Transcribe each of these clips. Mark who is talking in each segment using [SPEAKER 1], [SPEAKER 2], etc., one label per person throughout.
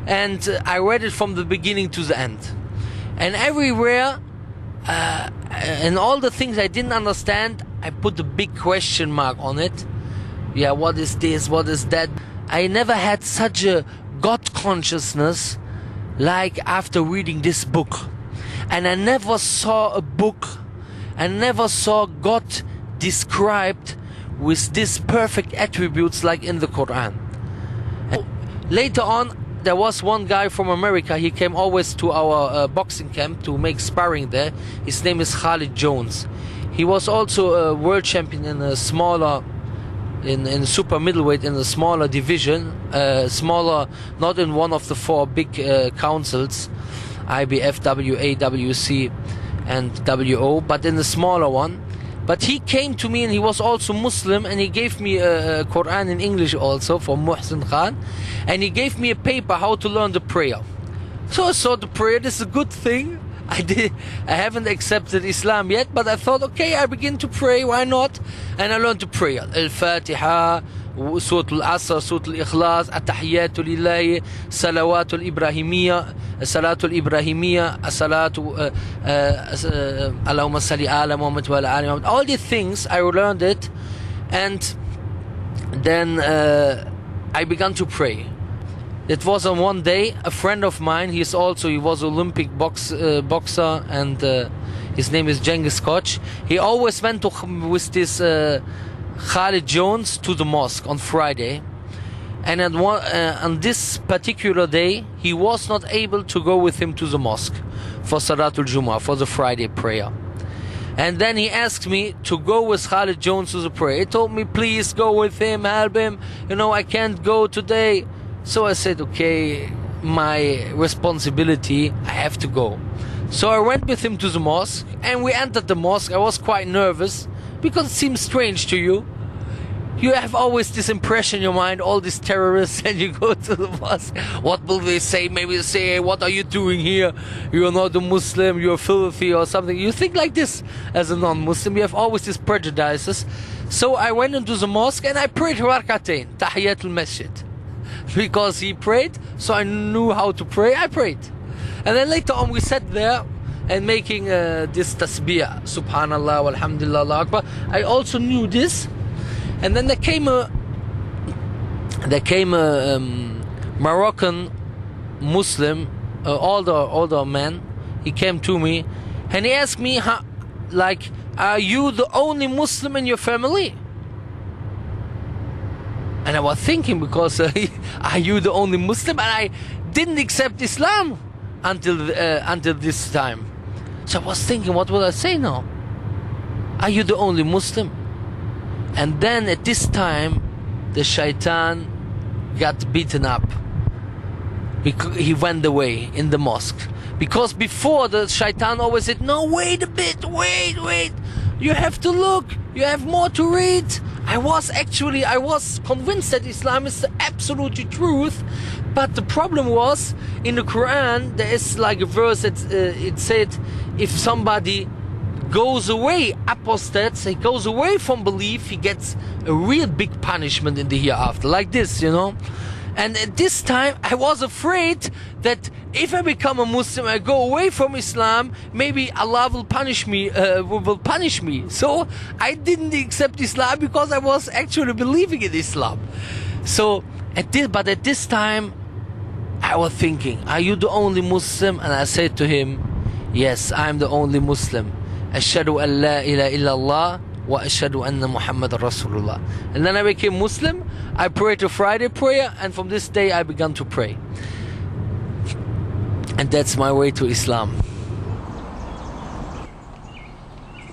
[SPEAKER 1] and I read it from the beginning to the end. And everywhere, and all the things I didn't understand, I put a big question mark on it. Yeah, what is this? What is that? I never had such a God consciousness like after reading this book. And I never saw a book, I never saw God described with these perfect attributes like in the Quran. And later on, there was one guy from America. He came always to our boxing camp to make sparring there. His name is Khalid Jones. He was also a world champion in a smaller, in super middleweight, in a smaller division, smaller, not in one of the four big councils, IBF, WA, WC and WO, but in the smaller one. But he came to me and he was also Muslim, and he gave me a Quran in English also from Muhsin Khan, and he gave me a paper how to learn the prayer. So I saw the prayer, this is a good thing. I haven't accepted Islam yet, but I thought, okay, I begin to pray, why not? And I learned to pray. Al-Fatiha, Surah Al-Asr, Surah Al-Ikhlas, At-Tahiyyatu Lillahi, Salawatu Al-Ibrahimiyya, Salatu Al-Ibrahimiyya, Salatu, Allahumma salli ala Muhammad wa ala ali Muhammad. All these things, I learned it, and then I began to pray. It was on one day, a friend of mine, he was Olympic boxer, and his name is Genghis Koch. He always went with this Khalid Jones to the mosque on Friday. And on this particular day, he was not able to go with him to the mosque for Salatul Jummah, for the Friday prayer. And then he asked me to go with Khalid Jones to the prayer. He told me, please go with him, help him. You know, I can't go today. So I said, okay, my responsibility, I have to go. So I went with him to the mosque, and we entered the mosque. I was quite nervous, because it seems strange to you. You have always this impression in your mind, all these terrorists, and you go to the mosque. What will they say? Maybe they say, hey, what are you doing here? You're not a Muslim, you're filthy or something. You think like this as a non-Muslim. You have always these prejudices. So I went into the mosque and I prayed Rak'atayn, Tahiyatul Masjid. Because he prayed, so I knew how to pray, I prayed. And then later on we sat there and making this tasbih, Subhanallah, Alhamdulillah, Allah Akbar. I also knew this. And then there came a Moroccan Muslim, older man. He came to me and he asked me, like, are you the only Muslim in your family? And I was thinking, because are you the only Muslim? And I didn't accept Islam until this time. So I was thinking, what will I say now? Are you the only Muslim? And then at this time, the shaitan got beaten up. Because he went away in the mosque. Because before, the shaitan always said, no, wait a bit, wait. You have to look, you have more to read. I was convinced that Islam is the absolute truth. But the problem was, in the Quran, there is like a verse that it said, if somebody goes away, apostates, he goes away from belief, he gets a real big punishment in the hereafter, like this, you know. And at this time, I was afraid that if I become a Muslim, I go away from Islam, maybe Allah will punish me. So I didn't accept Islam because I was actually believing in Islam. So at this time, I was thinking, are you the only Muslim? And I said to him, yes, I'm the only Muslim. Ashhadu an la ilaha illallah wa ashhadu anna Muhammad Rasulullah. And then I became Muslim. I prayed a Friday prayer, and from this day I began to pray. And that's my way to Islam.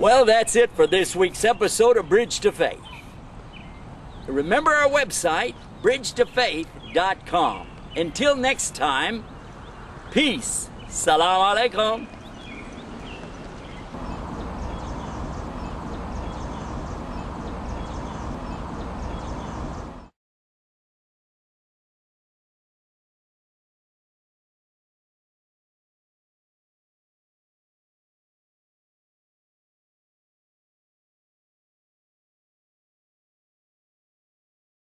[SPEAKER 2] Well, that's it for this week's episode of Bridge to Faith. Remember our website, bridgetofaith.com. Until next time, peace. Salam alaikum.